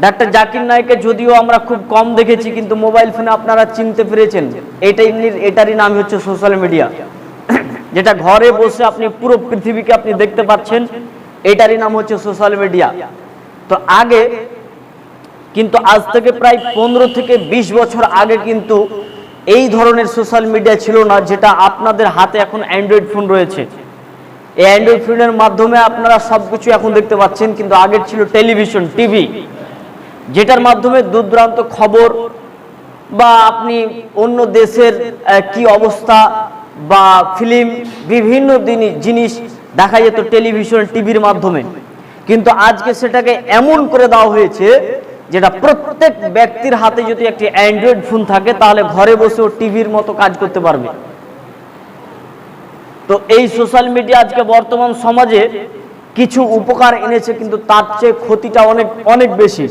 Doctor Zakir নায়েককে যদিও আমরা খুব কম দেখেছি, কিন্তু মোবাইল ফোনে আপনারা চিনতে পেরেছেন। এটারই নাম হচ্ছে সোশ্যাল মিডিয়া, যেটা ঘরে বসে আপনি পুরো পৃথিবীকে আপনি দেখতে পাচ্ছেন। এটারই নাম হচ্ছে সোশ্যাল মিডিয়া। তো আগে কিন্তু আজ থেকে প্রায় 15 থেকে 20 বছর আগে কিন্তু এই ধরনের সোশ্যাল মিডিয়া ছিল না, যেটা আপনাদের হাতে এখন অ্যান্ড্রয়েড ফোন রয়েছে। এই অ্যান্ড্রয়েড ফোনের মাধ্যমে আপনারা সবকিছু এখন দেখতে পাচ্ছেন। কিন্তু আগের ছিল টেলিভিশন, টিভি, যেটার মাধ্যমে দূর দূরান্ত খবর বা আপনি অন্য দেশের কি অবস্থা বা ফিল্ম, বিভিন্ন জিনিস দেখা যেত টেলিভিশন, টিভির মাধ্যমে। কিন্তু আজকে সেটাকে এমন করে দেওয়া হয়েছে যেটা প্রত্যেক ব্যক্তির হাতে যদি একটি অ্যান্ড্রয়েড ফোন থাকে, তাহলে ঘরে বসেও টিভির মতো কাজ করতে পারবে। তো এই সোশ্যাল মিডিয়া আজকে বর্তমান সমাজে কিছু উপকার এনেছে, কিন্তু তার চেয়ে ক্ষতিটা অনেক অনেক বেশি।